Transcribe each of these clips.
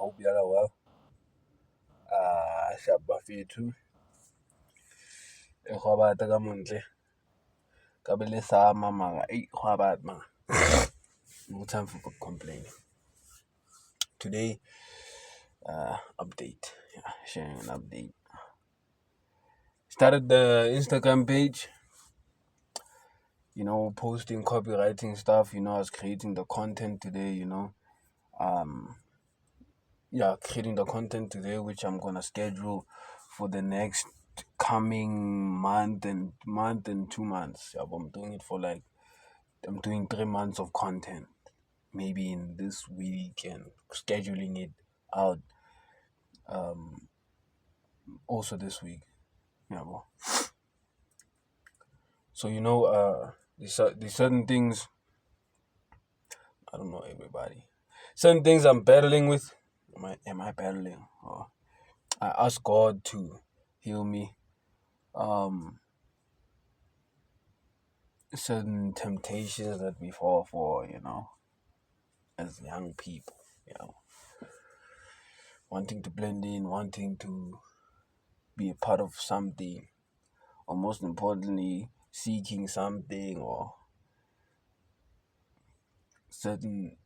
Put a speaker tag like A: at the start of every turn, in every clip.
A: hope y'all are well. Sharp bafethu. Ekgwabata ka montle. Ka be le sama mara. Ekgwabat mara. No time for complaining. Today, update. Yeah, sharing an update. Started the Instagram page. Posting copywriting stuff. I was creating the content today. Creating the content today, which I'm gonna schedule for the next coming month and 2 months. I'm doing it I'm doing 3 months of content, maybe in this week, and scheduling it out also this week. So these certain things, I don't know everybody. Certain things I'm battling with. Am I battling? I ask God to heal me. Certain temptations that we fall for, as young people, wanting to blend in, wanting to be a part of something, or most importantly, seeking something, or certain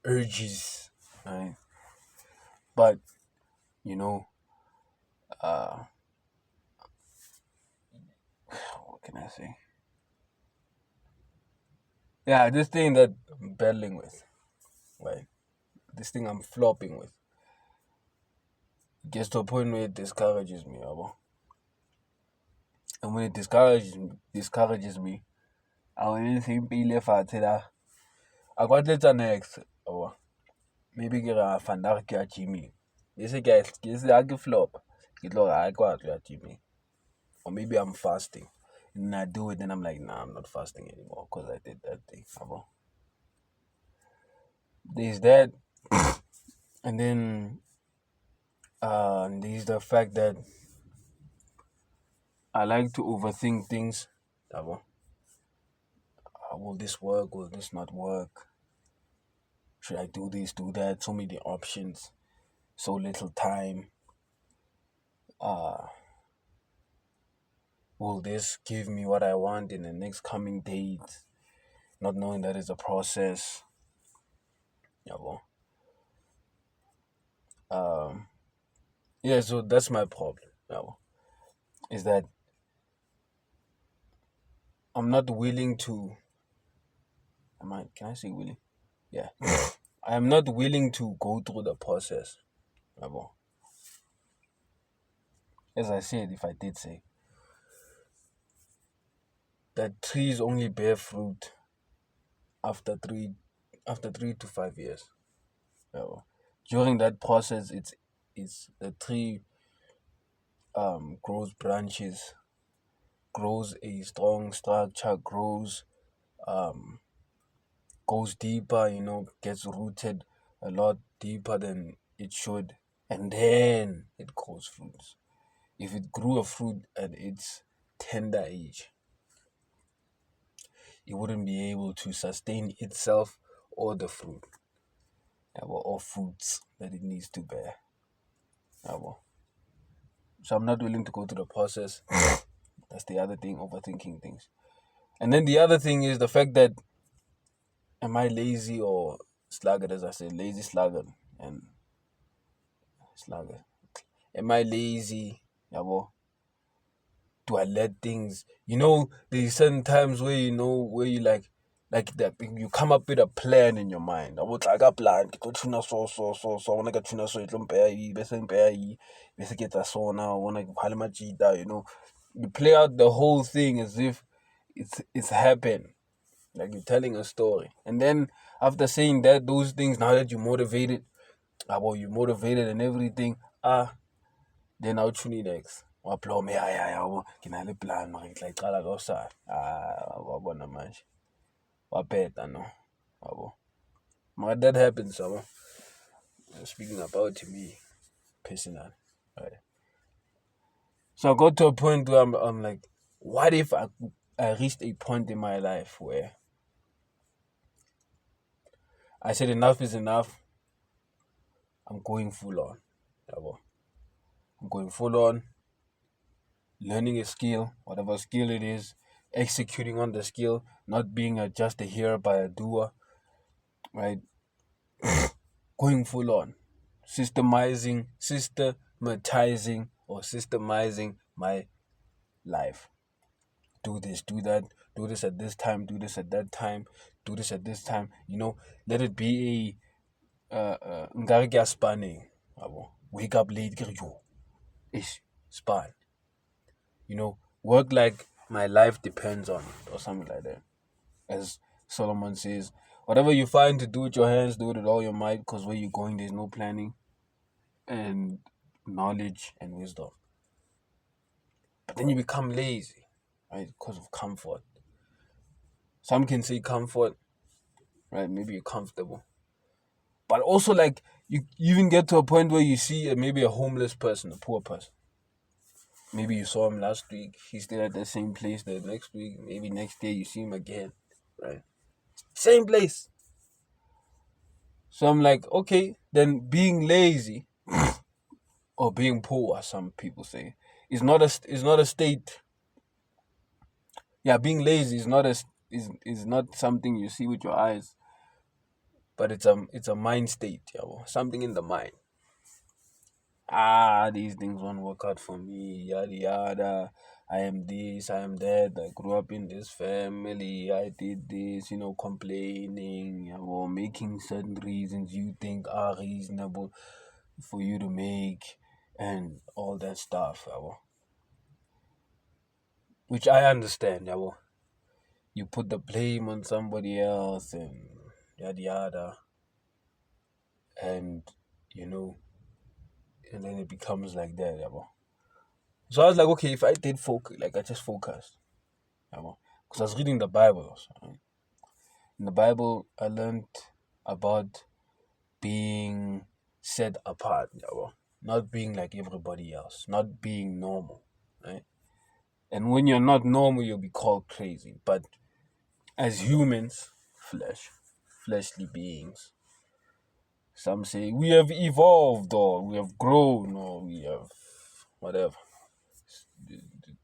A: urges, right? But, what can I say? Yeah, this thing that I'm battling with, like, this thing I'm flopping with, gets to a point where it discourages me, and when it discourages me, I will think fatshe la. I got let's next. Maybe get a vandaag ke ya gymming. Bese ke flop. Ke tlo ga kwa ya gymming. Or maybe I'm fasting. And I do it, then I'm like, nah, I'm not fasting anymore because I did that thing. There's that. And then there's the fact that I like to overthink things. Will this work? Will this not work? Should I do this, do that? So many options, so little time. Will this give me what I want in the next coming days? Not knowing that it's a process. So that's my problem. Is that I'm not willing to. Can I say willing? Yeah. I am not willing to go through the process. As I said, if I did say that trees only bear fruit after 3 to 5 years. During that process, it's the tree grows branches, grows a strong structure, goes deeper, gets rooted a lot deeper than it should, and then it grows fruits. If it grew a fruit at its tender age, it wouldn't be able to sustain itself or the fruit, or fruits that it needs to bear. So I'm not willing to go through the process. That's the other thing, overthinking things. And then the other thing is the fact that, am I lazy or sluggard? As I said, lazy, sluggard, and sluggard. Am I lazy? Do I let things? There's certain times where where you like that you come up with a plan in your mind. I would like a plan. Get tuna so. I wanna get tuna so. It'll pay. Best get a so now. I wanna palmachita. You play out the whole thing as if it's happened. Like you're telling a story. And then after saying that, those things, now that you're motivated, you're motivated and everything, then I'll tune in next. Waplome, ke na le plan, mara ke tla iqala ka hosane. Wa bona manje. Wapeta no. Mara that happens, Speaking about me personally. Right. So I got to a point where I'm like, what if I reached a point in my life where I said enough is enough. I'm going full on. Yabo. I'm going full on, learning a skill, whatever skill it is, executing on the skill, not being just a hearer by a doer, right? Going full on, systemizing my life. Do this, do that, do this at this time, do this at that time, do this at this time. Let it be nkare ke a spanning. Wake up late, ke re, yo, ish, span. Work like my life depends on it, or something like that. As Solomon says, whatever you find to do with your hands, do it with all your might, because where you're going, there's no planning and knowledge and wisdom. But then you become lazy, right? Because of comfort. Some can say comfort, right? Maybe you're comfortable. But also, like, you even get to a point where you see maybe a homeless person, a poor person. Maybe you saw him last week. He's still at the same place the next week. Maybe next day you see him again, right? Same place. So I'm like, okay, then being lazy or being poor, as some people say, is not a state. Yeah, being lazy is not something you see with your eyes, but it's a mind state, something in the mind. These things won't work out for me, yada yada. I am this, I am that. I grew up in this family. I did this, complaining, making certain reasons you think are reasonable for you to make, and all that stuff, which I understand, You put the blame on somebody else and yada yada, and and then it becomes like that, So I was like, okay, if I did focus, like I just focused, because I was reading the Bible also. Right? In the Bible, I learned about being set apart, not being like everybody else, not being normal, right? And when you're not normal, you'll be called crazy. But as humans, fleshly beings, some say we have evolved, or we have grown, or we have whatever.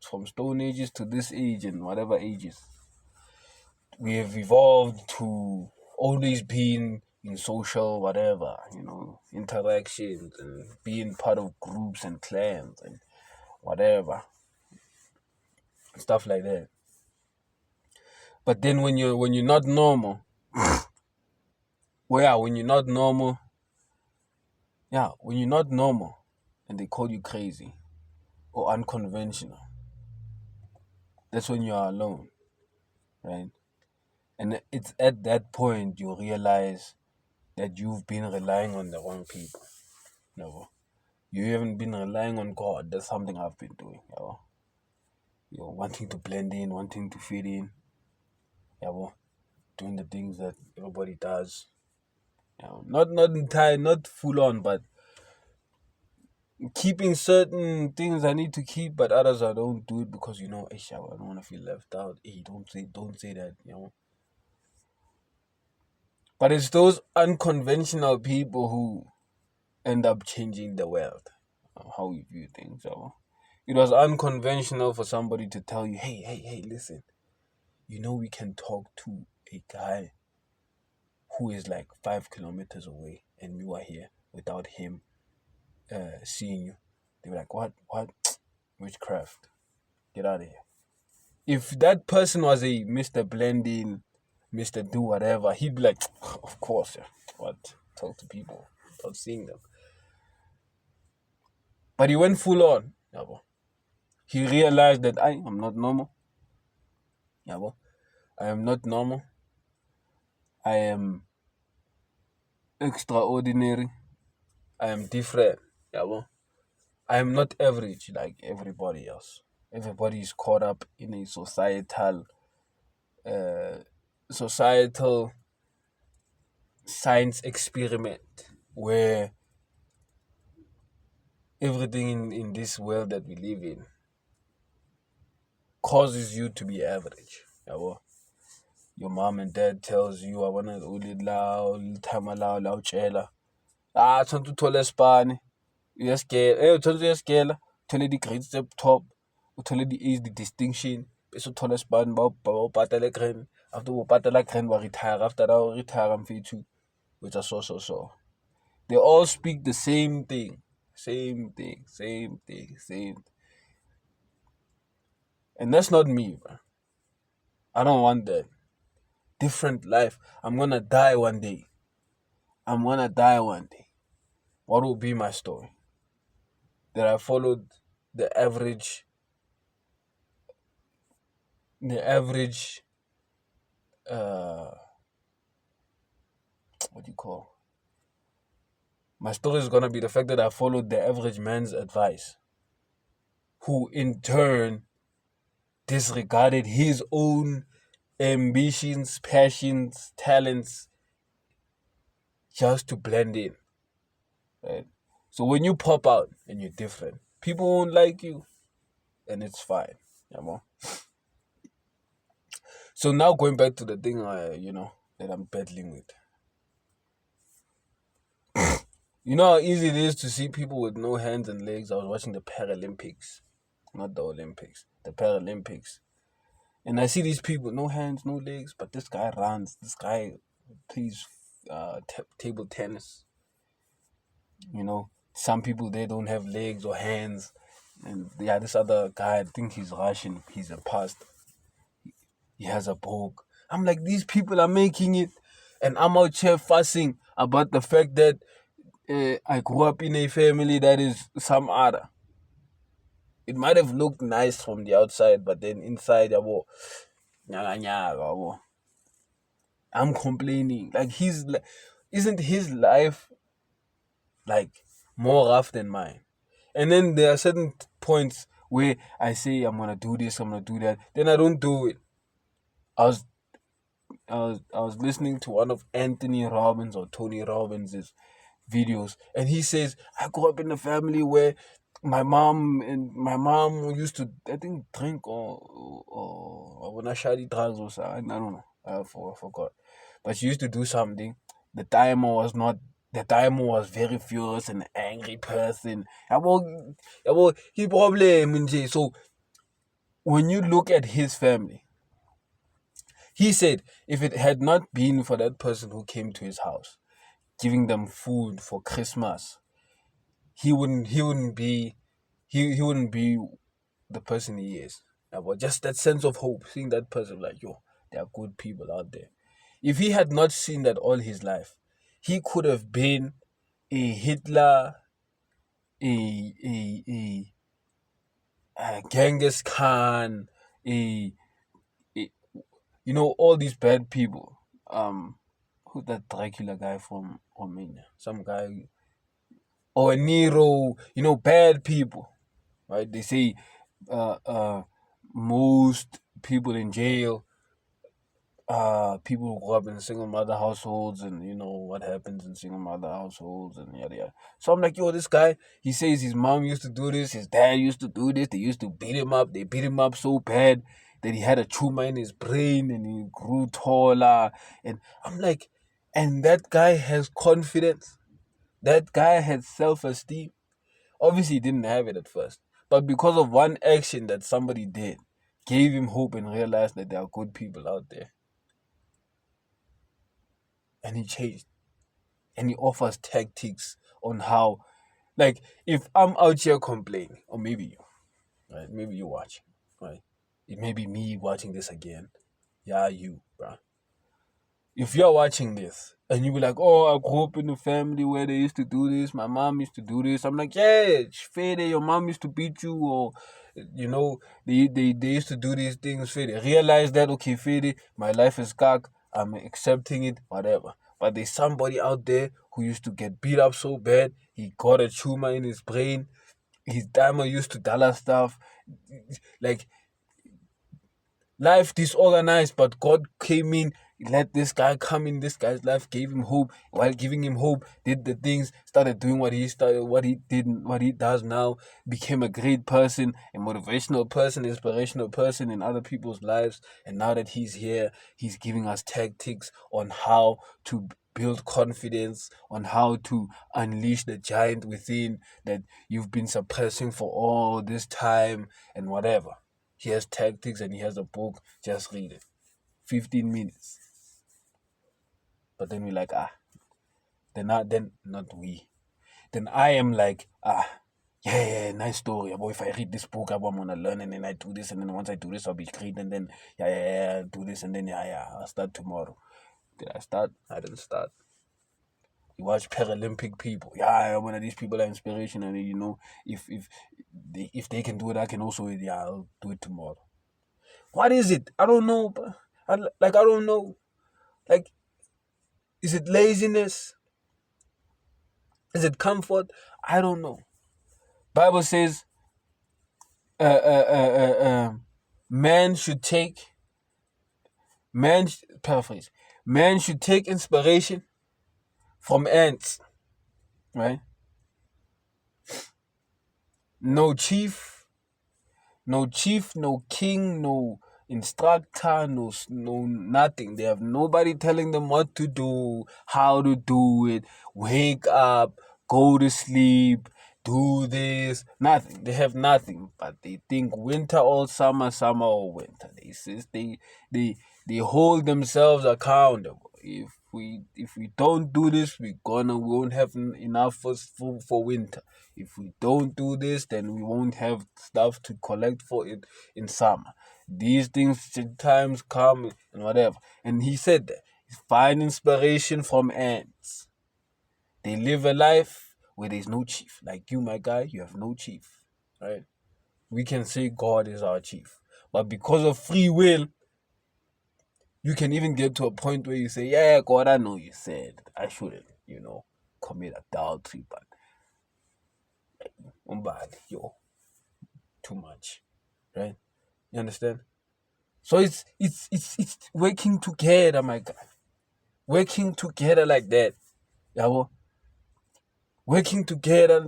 A: From Stone Ages to this age and whatever ages, we have evolved to always being in social whatever, interactions and being part of groups and clans and whatever, stuff like that. But then when you're not normal, when you're not normal, when you're not normal and they call you crazy or unconventional, that's when you are alone, right? And it's at that point you realize that you've been relying on the wrong people. You haven't been relying on God. That's something I've been doing. You're wanting to blend in, wanting to fit in. Doing the things that everybody does. Not entire, not full on, but keeping certain things I need to keep, but others I don't do it because I don't want to feel left out. Hey, don't say that. But it's those unconventional people who end up changing the world, how we view things. It was unconventional for somebody to tell you, hey, listen, we can talk to a guy who is like 5 kilometers away and you are here without him seeing you. They were like, what? Witchcraft. Get out of here. If that person was a Mr. Blending, Mr. Do whatever, he'd be like, of course, yeah. What? Talk to people without seeing them. But he went full on. He realized that I am not normal. I am not normal. I am extraordinary. I am different. I am not average like everybody else. Everybody is caught up in a societal science experiment where everything in this world that we live in causes you to be average. Your mom and dad tells you, I want to time Tshwanetse o thole spane, o tshwanetse o ye skela, o thole di-grades tse top, o thole di-A's, di-distinction, bese o thole spane, ba o patele grand. After o patela grand, wa retire. After that, o retire mfethu, with a so. They all speak the same thing. Same thing. And that's not me, bro. I don't want that. Different life. I'm gonna die one day. What will be my story? That I followed the average, what do you call? My story is gonna be the fact that I followed the average man's advice, who in turn disregarded his own ambitions, passions, talents, just to blend in. Right? So when you pop out and you're different, people won't like you, and it's fine. So now going back to the thing, that I'm battling with. You know how easy it is to see people with no hands and legs. I was watching the Paralympics, not the Olympics, the Paralympics. And I see these people, no hands, no legs, but this guy runs, this guy plays table tennis. Some people, they don't have legs or hands. And yeah, this other guy, I think he's Russian, he's a pastor. He has a book. I'm like, these people are making it. And I'm out here fussing about the fact that I grew up in a family that is some other. It might have looked nice from the outside, but then inside, I'm complaining. Like, isn't his life like more rough than mine? And then there are certain points where I say I'm gonna do this, I'm gonna do that, then I don't do it. I was listening to one of Anthony Robbins or Tony Robbins' videos, and he says, I grew up in a family where my mom used to, I think, drink or when I shady drugs or something. I don't know. I forgot. But she used to do something. The timer was very furious and angry person. He probably, so when you look at his family, he said if it had not been for that person who came to his house, giving them food for Christmas, he wouldn't be the person he is. But just that sense of hope, seeing that person like, yo, there are good people out there. If he had not seen that all his life, he could have been a Hitler, a Genghis Khan, all these bad people. Who's that Dracula guy from Romania? Some guy, or Nero. Bad people, right? They say most people in jail, people who grew up in single mother households, and what happens in single mother households and yada yada. So I'm like, yo, this guy, he says his mom used to do this, his dad used to do this, they used to beat him up, they beat him up so bad that he had a tumor in his brain and he grew taller. And I'm like, and that guy has confidence, that guy had self-esteem. Obviously he didn't have it at first, but because of one action that somebody did, gave him hope and realized that there are good people out there. And he changed. And he offers tactics on how, like, if I'm out here complaining, or maybe you, right? Maybe you watching, right? It may be me watching this again. Yeah, you, bro. If you're watching this and you be like, oh, I grew up in a family where they used to do this, my mom used to do this. I'm like, yeah, Fede, your mom used to beat you, or they used to do these things, Fede. Realize that, okay, Fede, my life is cock, I'm accepting it, whatever. But there's somebody out there who used to get beat up so bad, he got a tumor in his brain, his diamond used to dollar stuff. Like, life disorganized, but God came in, let this guy come in this guy's life, gave him hope. While giving him hope, did the things, started doing what he does now, became a great person, a motivational person, inspirational person in other people's lives. And now that he's here, he's giving us tactics on how to build confidence, on how to unleash the giant within that you've been suppressing for all this time and whatever. He has tactics and he has a book. Just read it. 15 minutes. But then we're like, then not we. Then I am like, yeah, nice story. Boy, if I read this book, I'm gonna learn, and then I do this, and then once I do this, I'll be great, and then do this, and then I'll start tomorrow. Did I start? I didn't start. You watch Paralympic people. Yeah, one of these people are inspiration, and you know, if they can do it, I can also. Yeah, I'll do it tomorrow. What is it? I don't know. But I don't know. Like, is it laziness? Is it comfort? I don't know. Bible says, man should take inspiration from ants, right? No chief, no king, no instructor, no nothing. They have nobody telling them what to do, how to do it, wake up, go to sleep, do this, nothing. They have nothing, but they think winter or summer, summer or winter. They hold themselves accountable. If we don't do this, we won't have enough for winter. If we don't do this, then we won't have stuff to collect for it in summer. These things sometimes come and whatever. And he said that find inspiration from ants. They live a life where there's no chief. Like you, my guy, you have no chief, right? We can say God is our chief. But because of free will, you can even get to a point where you say, yeah, God, I know you said I shouldn't, commit adultery, but too much, right? You understand? So it's working together, my guy. Working together like that. Yeah, working together.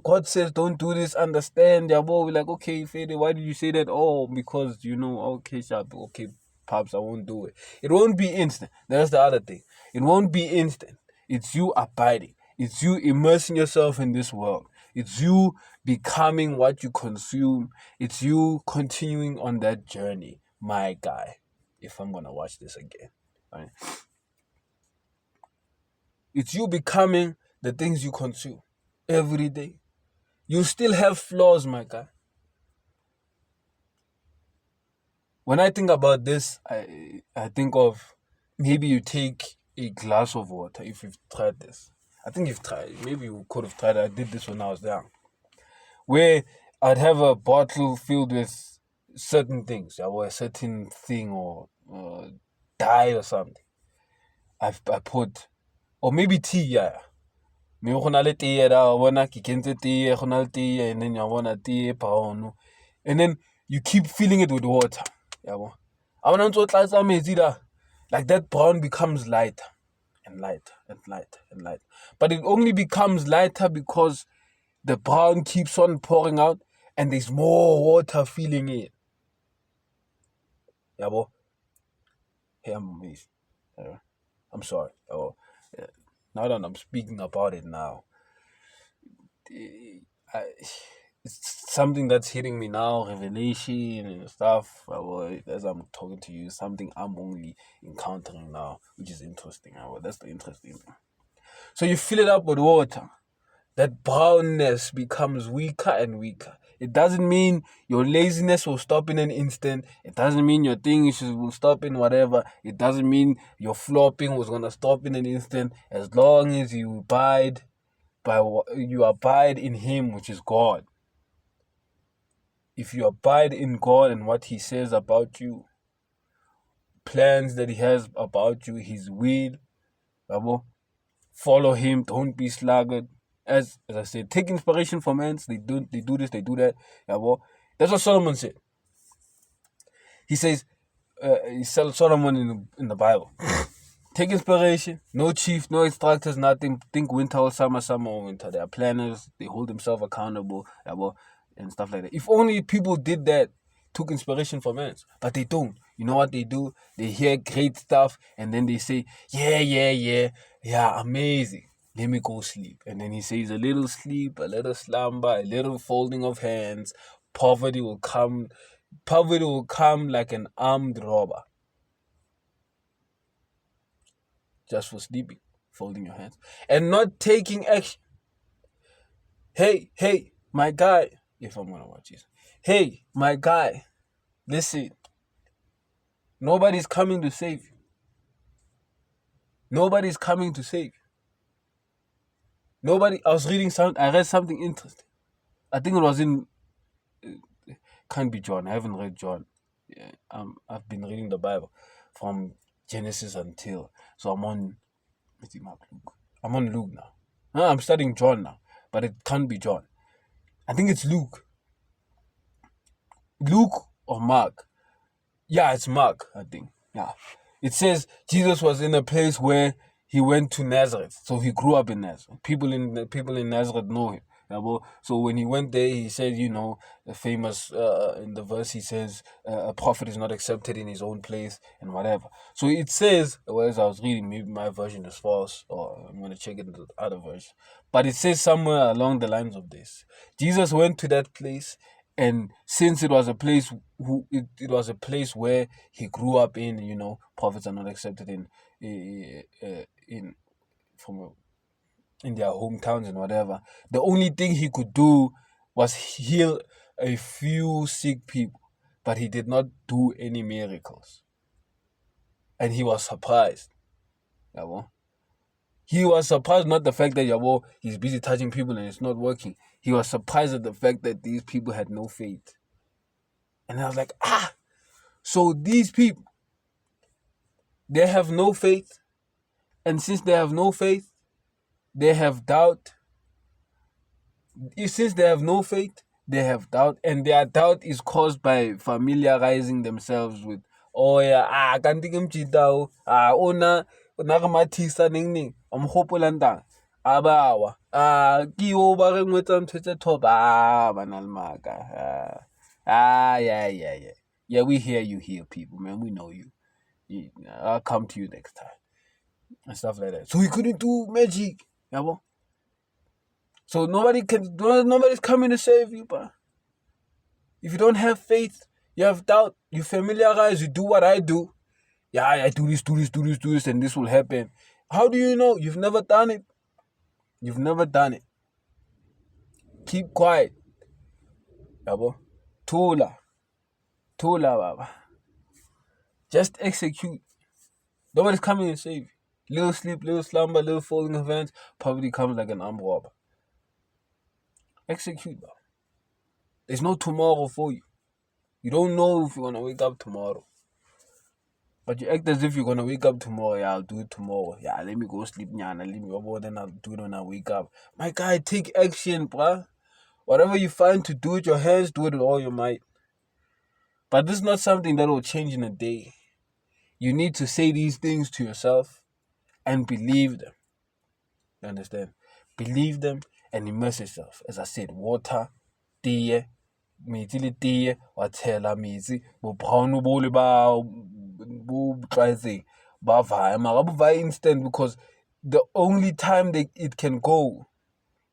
A: God says don't do this, understand. Yeah, we're like, okay, Fede, why did you say that? Oh, because okay, Shab, okay, Pops, I won't do it. It won't be instant. That's the other thing. It won't be instant. It's you abiding. It's you immersing yourself in this world. It's you becoming what you consume. It's you continuing on that journey, my guy. If I'm gonna watch this again, right? It's you becoming the things you consume every day. You still have flaws, my guy. When I think about this, I think of maybe you take a glass of water. If you've tried this, I think you've tried. Maybe you could have tried it. I did this when I was young, where I'd have a bottle filled with certain things, or a certain thing, or dye or something. I put, or maybe tea, yeah. Maybe go na le tee da bona ke kentse tee, go na le tee, and then you bona tee brown, and then you keep filling it with water. Yeah, like that brown becomes lighter and lighter and lighter and lighter. But it only becomes lighter because the brown keeps on pouring out and there's more water filling it. Yeah, boy. Hey, I'm amazed. I'm sorry. Now that I'm speaking about it now, it's something that's hitting me now, revelation and stuff. As I'm talking to you, something I'm only encountering now, which is interesting. That's the interesting thing. So you fill it up with water. That brownness becomes weaker and weaker. It doesn't mean your laziness will stop in an instant. It doesn't mean your things will stop in whatever. It doesn't mean your flopping was going to stop in an instant. As long as you abide in Him, which is God. If you abide in God and what He says about you, plans that He has about you, His will, follow Him, don't be sluggard. As I said, take inspiration from ants. They do this, they do that. That's what Solomon said. He says, Solomon in the Bible. Take inspiration. No chief, no instructors, nothing. Think winter or summer or winter. They are planners. They hold themselves accountable, and stuff like that. If only people did that, took inspiration from ants, but they don't. You know what they do? They hear great stuff and then they say, yeah, Yeah, amazing. Let me go sleep. And then he says, a little sleep, a little slumber, a little folding of hands. Poverty will come. Poverty will come like an armed robber. Just for sleeping, folding your hands, and not taking action. Hey, my guy. If I'm gonna watch this. Hey, my guy. Listen. Nobody's coming to save you. Nobody's coming to save you. Nobody. I was reading something. I read something interesting. I think it was in. Can't be John. I haven't read John. Yeah, I've been reading the Bible from Genesis until. So I'm on. Is it Mark, Luke? I'm on Luke now. No, I'm studying John now, but it can't be John. I think it's Luke. Luke or Mark. Yeah, it's Mark, I think. Yeah. It says Jesus was in a place where he went to Nazareth. So he grew up in Nazareth. People in Nazareth know him. Yeah, well, so when he went there, he said, the famous in the verse, he says, a prophet is not accepted in his own place and whatever. So it says, whereas I was reading, maybe my version is false, or I'm going to check it in the other version. But it says somewhere along the lines of this. Jesus went to that place, and since it was a place it was a place where he grew up in, prophets are not accepted in from in their hometowns and whatever. The only thing he could do was heal a few sick people, but he did not do any miracles. And he was surprised. He was surprised, not the fact that he's busy touching people and it's not working. He was surprised at the fact that these people had no faith. And I was like, so these people, they have no faith. And since they have no faith, they have doubt. Since they have no faith, they have doubt. And their doubt is caused by familiarizing themselves with, kanti ke mjita ona re mathisa ning amhopola ntang abawa ke yo ba re ngwetsa ntho tse thoba bana le maka yeah, we hear you here, people, man. We know you. I'll come to you next time and stuff like that. So he couldn't do magic, so nobody's coming to save you, but if you don't have faith, you have doubt, you familiarize, you do what I do. Yeah, I do this, and this will happen. How do you know? You've never done it. You've never done it. Keep quiet. Yabo. Tula, baba. Just execute. Nobody's coming to save you. Little sleep, little slumber, little folding of hands, poverty comes like an armed robber. Execute, bro. There's no tomorrow for you. You don't know if you're going to wake up tomorrow. But you act as if you're going to wake up tomorrow. Yeah, I'll do it tomorrow. Yeah, let me go sleep. Then I'll do it when I wake up. My guy, take action, bruh. Whatever you find to do with your hands, do it with all your might. But this is not something that will change in a day. You need to say these things to yourself and believe them. You understand? Believe them and immerse yourself. As I said, water, tea, metsi le tee, wa tshela metsi, bo brown bo le ba tlwaetseng ba vaya, mara bo vaya instant, because the only time that it can go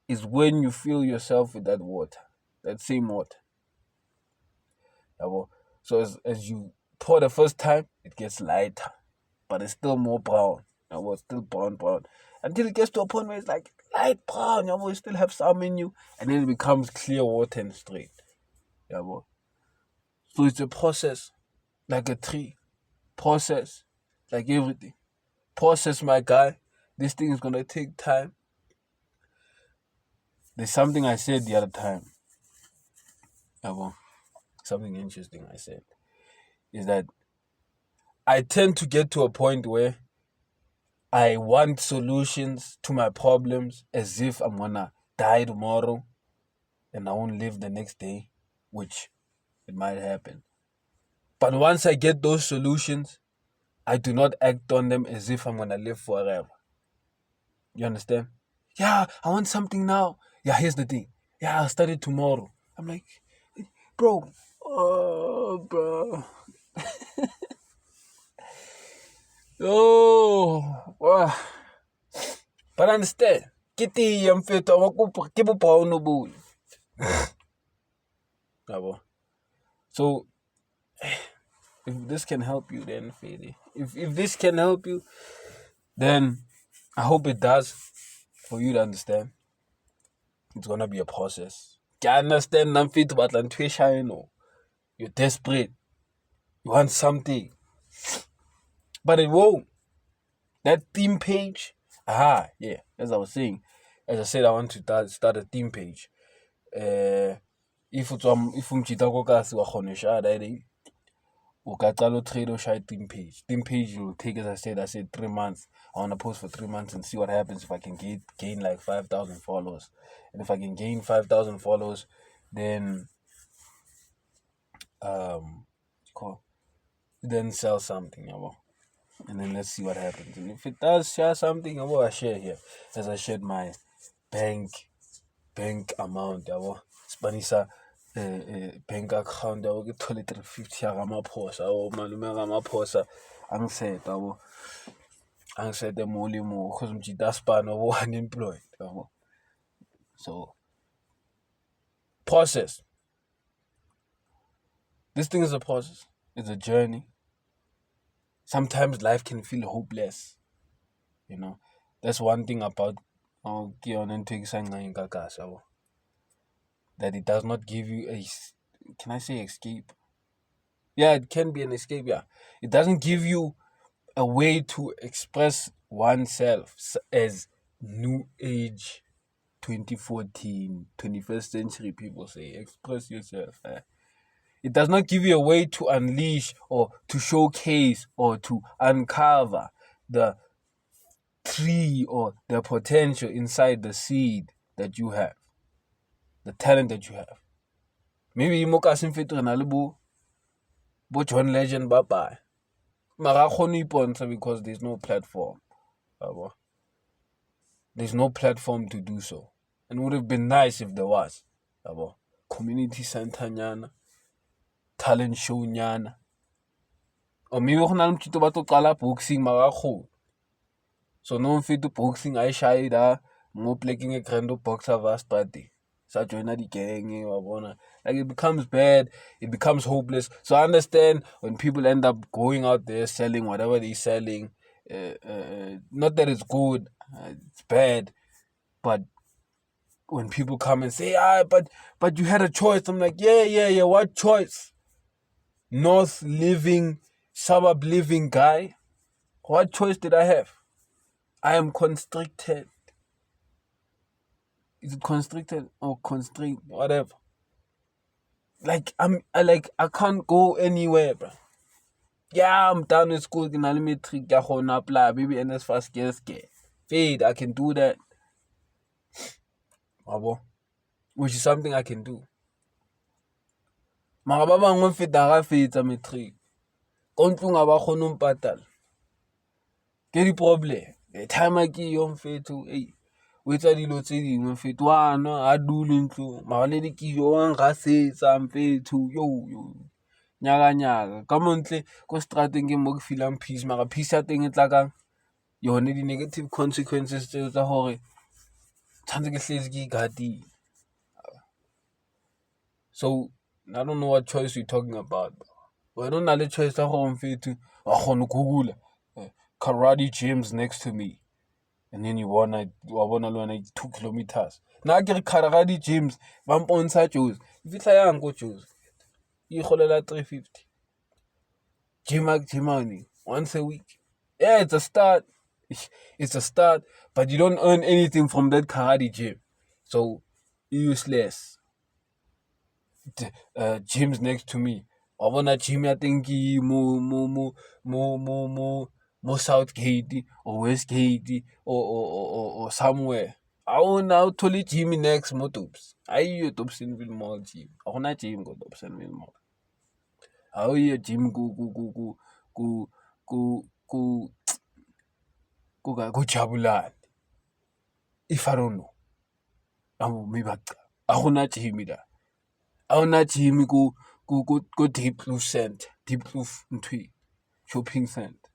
A: is when you fill yourself with that water, that same water. So as you pour the first time, it gets lighter, but it's still more brown. It's still brown, until it gets to a point where it's like light brown. You still have some in you, and then it becomes clear water and straight. So it's a process, like a tree. Process, like everything. Process, my guy. This thing is gonna take time. There's something I said the other time. Something interesting I said is that I tend to get to a point where I want solutions to my problems as if I'm gonna die tomorrow and I won't live the next day, which it might happen. But once I get those solutions, I do not act on them as if I'm gonna live forever. You understand? Yeah, I want something now. Yeah, here's the thing. Yeah, I'll start it tomorrow. I'm like, bro. Oh, bro. Oh, wow. But understand, ke tee mfetho wa ke bopaono bole. So if this can help you, then Fede. If this can help you, then I hope it does for you to understand. It's gonna be a process. Can understand Namfit but you're desperate. You want something. But it won't. That theme page. Yeah. As I was saying. As I said, I want to start a theme page. If umchita ko kasi wa khona shada ide o ka qala trade o share theme page. Theme page will take, as I said 3 months. I want to post for 3 months and see what happens if I can gain like 5,000 followers. And if I can gain 5,000 followers, then then sell something, and then let's see what happens. And if it does share something, I share here, as I shared my bank amount, Spanisa bank account, I get 350 Ramaphosa, malume Ramaphosa, angset the molimo, because I'm unemployed, So process. This thing is a process. It's a journey. Sometimes life can feel hopeless. That's one thing about that it does not give you can I say escape? Yeah, it can be an escape, yeah. It doesn't give you a way to express oneself as new age 2014, 21st century people say, express yourself. It does not give you a way to unleash or to showcase or to uncover the tree or the potential inside the seed that you have, the talent that you have. Maybe mo ka simfeto na le bo John Legend bye. Mara khona because there's no platform. There's no platform to do so. And it would have been nice if there was. Community center nyana, talent show nyana. Or maybe go na le motho ba tlo qala boxing mara khona. So no fit boxing I shy da mo playing a grand boxer vast party. So join the gang, like it becomes bad, it becomes hopeless. So I understand when people end up going out there selling whatever they're selling. Not that it's good, it's bad, but when people come and say, but you had a choice, I'm like, yeah, what choice? North living, suburb living guy, what choice did I have? I am constricted. Is it constricted or constrained? Whatever. Like I can't go anywhere, bro. Yeah, I'm done with school. Can I matric? I can apply. Maybe NSFAS get fade. I can do that. Which is something I can do. Mara ba bangwe feta ga fetsa matric. Kontlo nga ba khona umpatala. Ke di problem. The time I ke yo mfethu, o etsa dilo tse dingwe mfethu wa no a dule ntlo. Mara le dikijo wa nga setsa mfethu yo. Nyaka ka montle ko strateng ke mo ke feelang peace, mara peace ya teng e tla kang yone di negative consequences tseo tsa hore tshwanetse ke hletse ke igatile. So I don't know what choice you're talking about. But I don't know the choice tsa gore mfethu wa khona Google karate gyms next to me, and then wa bona lwana 2 kilometers. Na ke re karate gyms ba mpontsha Joes fitla yang go Joes e golela 350 gym once a week. Yeah, it's a start. It's a start, but you don't earn anything from that karate gym, so useless. Gyms next to me. I wanna gym ya teng ke mo Southgate or Westgate or somewhere. I wanna totally gym next mo Tops. Ayo Dobsonville Mall gym. I wanna gym go Dobsonville Mall. How you gym go Jabulani. If I don't know, maybe I wanna gym da. I wanna gym go Deep Blue Center, Deep Blue Ntwi shopping center.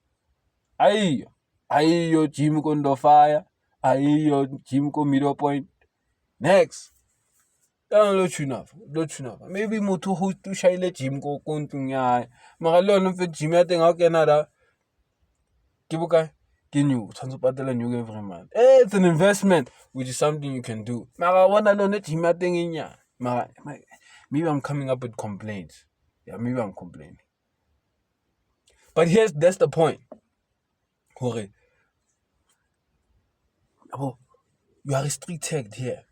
A: Ayo gym go Ndo Fire. I your gym ko middle point. Next. Don't tune up. Maybe motho ho tu shaile gym ko ntlong ya hae. Mara le yona mfe gym ya teng ha o kena da. Ke bokae? Ke new. Tshwanetse patela new every month. It's an investment, which is something you can do. Mara bona le yona gym ya teng e nyane. Mara maybe I'm coming up with complaints. Yeah, maybe I'm complaining. But that's the point. Hore, you are restricted here.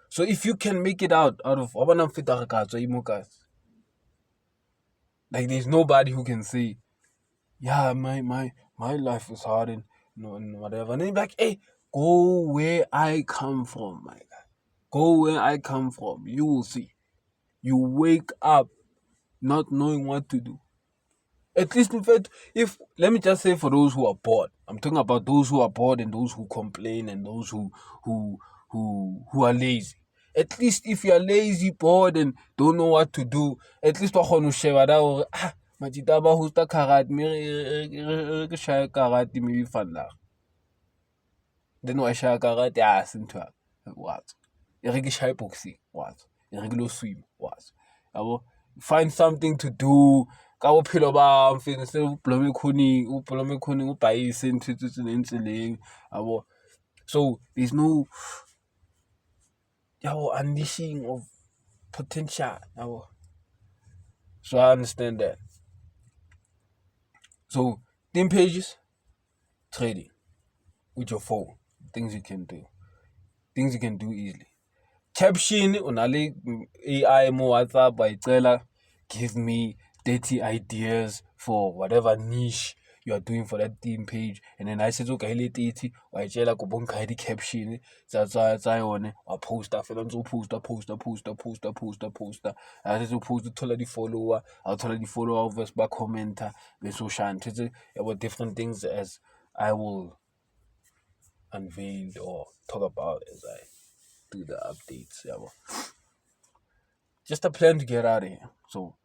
A: So if you can make it out of like there's nobody who can say, yeah, my life is hard and whatever. And then you're like, hey, go where I come from, my guy. Go where I come from. You will see. You wake up not knowing what to do. At least, in fact, let me just say for those who are bored, I'm talking about those who are bored and those who complain and those who are lazy. At least if you are lazy, bored, and don't know what to do, at least wa sheba da hore matita ba hosta karate me re shaya karate maybe fun. Then wa shaya karate sintwa what? E re ke shaya boxing what? E re ke lo swim what? Find something to do. Ka bophelo ba mfeng se o blome khoni o bhaise ntho tse neng tseleng yabo. So there's no unleashing of potential yabo. So I understand that. So 10 pages trading with your phone, things you can do easily. Caption unale AI mo WhatsApp bayicela, give me 30 ideas for whatever niche you are doing for that theme page, and then I said okay le 30 wayitshela go bonka di caption tsa yone wa poster fela ntse o poster a se o post thola di follower over ba commenter be so shant about different things as I will unveil or talk about as I do the updates. Just a plan to get out of here. So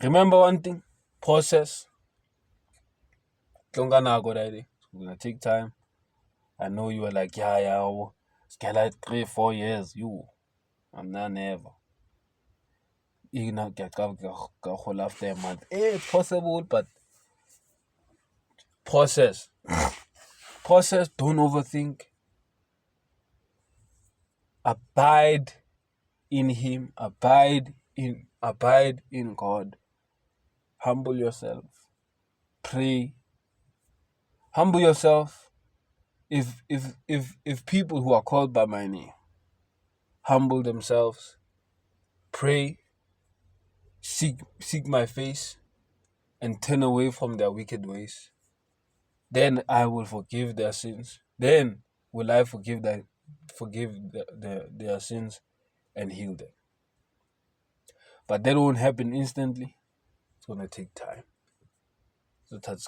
A: remember one thing, process. It's gonna take time. I know you are like, it's like 3-4 years. I'm not never. You know, get after a month. It's possible, but process. Don't overthink. Abide in Him. Abide in God. Humble yourself. Pray. Humble yourself. If people who are called by my name humble themselves, pray, seek my face, and turn away from their wicked ways, then I will forgive their sins. Then will I forgive their sins and heal them. But that won't happen instantly. It's gonna take time. So that's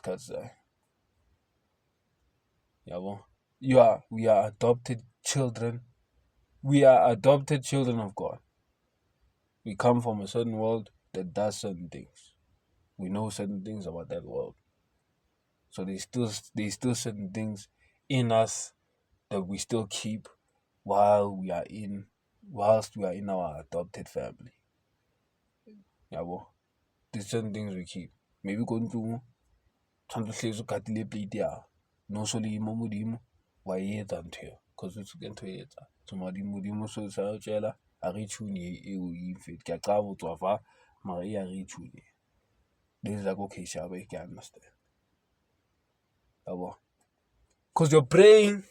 A: we are adopted children. We are adopted children of God. We come from a certain world that does certain things. We know certain things about that world. So there's still certain things in us that we still keep whilst we are in our adopted family. There's certain things we keep. Maybe go ntlong tshwanetse hletse o katile plate ya no so le mo modimo wa etsa ntho because it's ntho e etsa so modimo so sa o tshela a re tune e o infit ke a ca botswa fa mara e a re tune. This is like okay shaba I can understand. Because your brain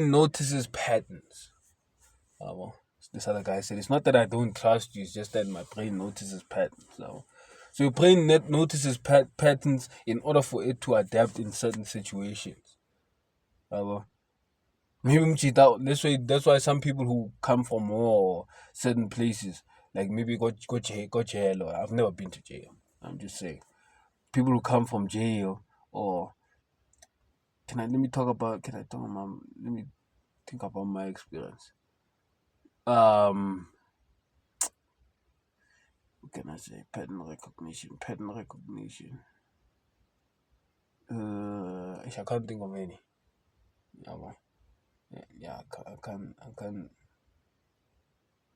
A: notices patterns. This other guy said, it's not that I don't trust you, it's just that my brain notices patterns. So your brain notices patterns in order for it to adapt in certain situations. Maybe that's why some people who come from more certain places, like maybe go jail, or I've never been to jail. I'm just saying. People who come from jail, or let me think about my experience. What can I say? Pattern recognition. I can't think of any. Yeah, man. Yeah, I can't.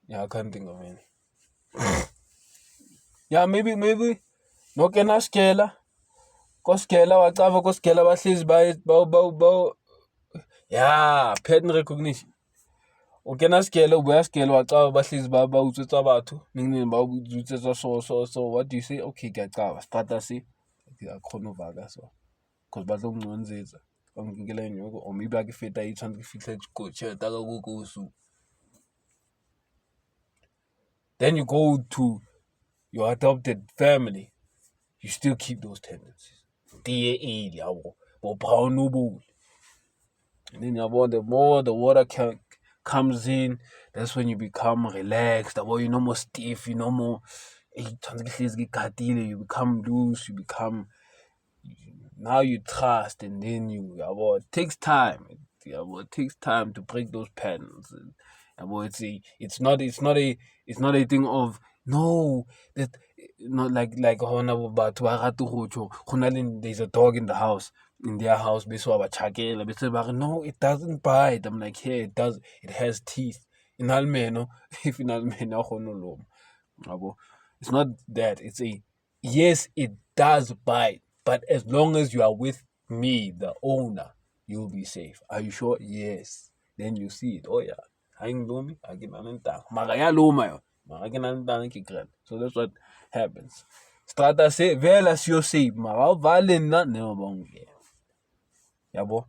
A: Yeah, I can't think of any. Yeah, maybe. No kena skela. Koskela wacava koskela bahlezi bawu. Yeah, pattern recognition. Ukena skela ubuya skela wacava bahlezi ba utswetsa batho. Ningini ba utswetsa so what do you say? Okay, ngiyacava. Strata si akhona uvaka so. Because bazongconsisa. Bangikela nyoko or maybe akifeta itshwantse ke fitlhe coach ta ka go so. Then you go to your adopted family, you still keep those tendencies. And then the more the water comes in, that's when you become relaxed. You're no more stiff, you're no more. You become loose, you become. Now you trust, and then it takes time. It takes time to break those patterns. It's not a thing of no that not like there's a dog in the house in their house no, it doesn't bite. I'm like, here it does, it has teeth. In Almeno, if in Almeno, it's not that. It's a yes, it does bite, but as long as you are with me, the owner, you'll be safe. Are you sure? Yes. Then you see it. Oh yeah. So that's what happens. Strata se vela si yo safe. Mara valen na never bonge. Yabo.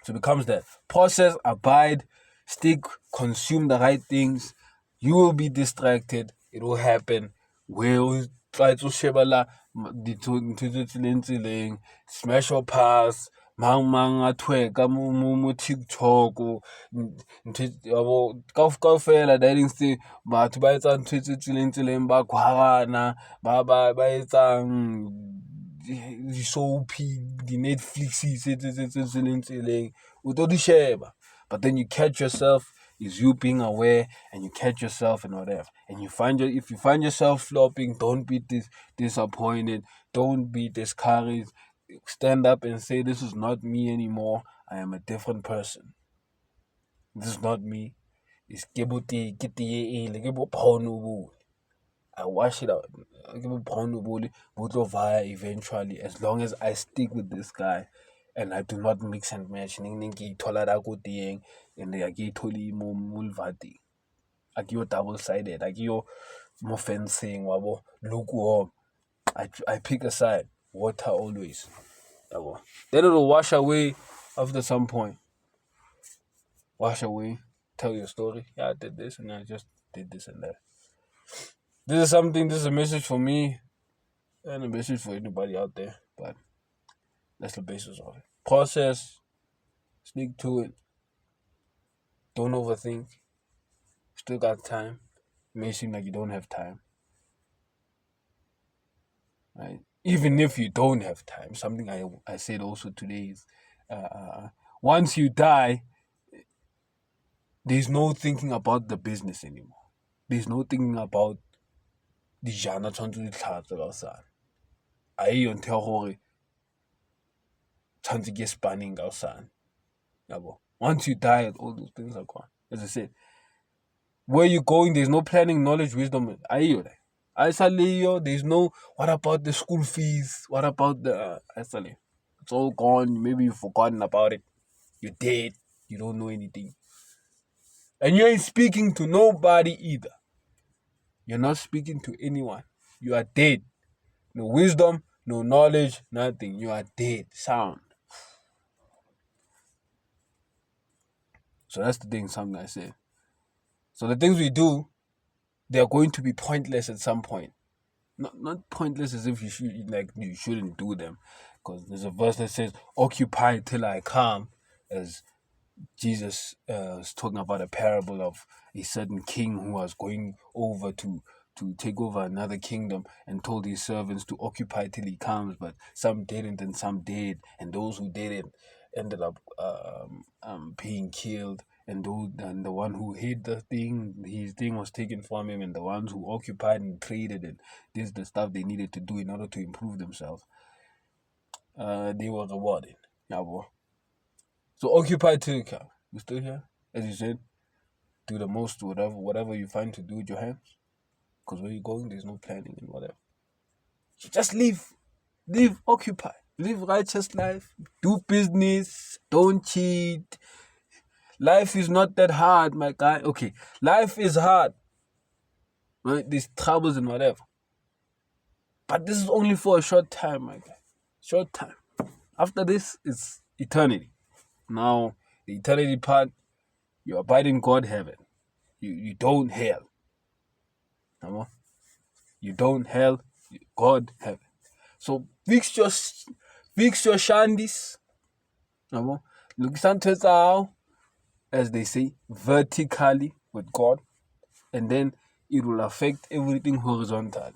A: So it becomes that process, abide, stick, consume the right things. You will be distracted. It will happen. Will try to shebala the smash or pass. Mang a tweka mo TikTok ka fela da ding se batho ba etsang ntho tse tseleng ba khwarana ba etsang di-soapy, di-Netflix tse o tlo di sheba. But then you catch yourself, is you being aware, and you catch yourself and whatever. And if you find yourself flopping, don't be disappointed, don't be discouraged. Stand up and say, this is not me anymore. I am a different person. This is not me. It's I wash it out. I give a via eventually, as long as I stick with this guy and I do not mix and match. And I get totally more mulvati. I give double-sided. I give more fencing. Lukewarm. I pick a side. Water always. Then it'll wash away after some point. Wash away. Tell your story. Yeah, I did this and I just did this and that. This is a message for me and a message for anybody out there, but that's the basis of it. Process, stick to it, don't overthink, still got time. It may seem like you don't have time, right? Even if you don't have time, something I said also today is once you die, there's no thinking about the business anymore. There's no thinking about the jana tshwanetse di tlhatse ka osane. A eyo ntho ya gore tshwanetse ke spanning ka osane. Once you die, all those things are gone. As I said, where you going, there's no planning, knowledge, wisdom. There's no, what about the school fees? What about the, it's all gone. Maybe you've forgotten about it. You're dead. You don't know anything. And you ain't speaking to nobody either. You're not speaking to anyone. You are dead. No wisdom, no knowledge, nothing. You are dead. Sound. So that's the thing, something I said. So the things we do, they are going to be pointless at some point. Not pointless as if you shouldn't do them, because there's a verse that says, "Occupy till I come," as Jesus is talking about a parable of a certain king who was going over to take over another kingdom and told his servants to occupy till he comes, but some didn't and some did, and those who didn't ended up being killed, and the one who hid his thing was taken from him, and the ones who occupied and traded and did the stuff they needed to do in order to improve themselves, they were rewarded. Yeah, boy. So occupy till you can. You still here? As you said, do the most whatever you find to do with your hands. Because where you're going, there's no planning and whatever. So just live, occupy, live righteous life, do business, don't cheat. Life is not that hard, my guy. Okay, life is hard, right? There's troubles and whatever. But this is only for a short time, my guy. Short time. After this, it's eternity. Now, the eternity part, you abide in God heaven. You don't hell. Come on. You don't hell, God heaven. So fix your shandis. Look sometimes out, as they say, vertically with God, and then it will affect everything horizontally.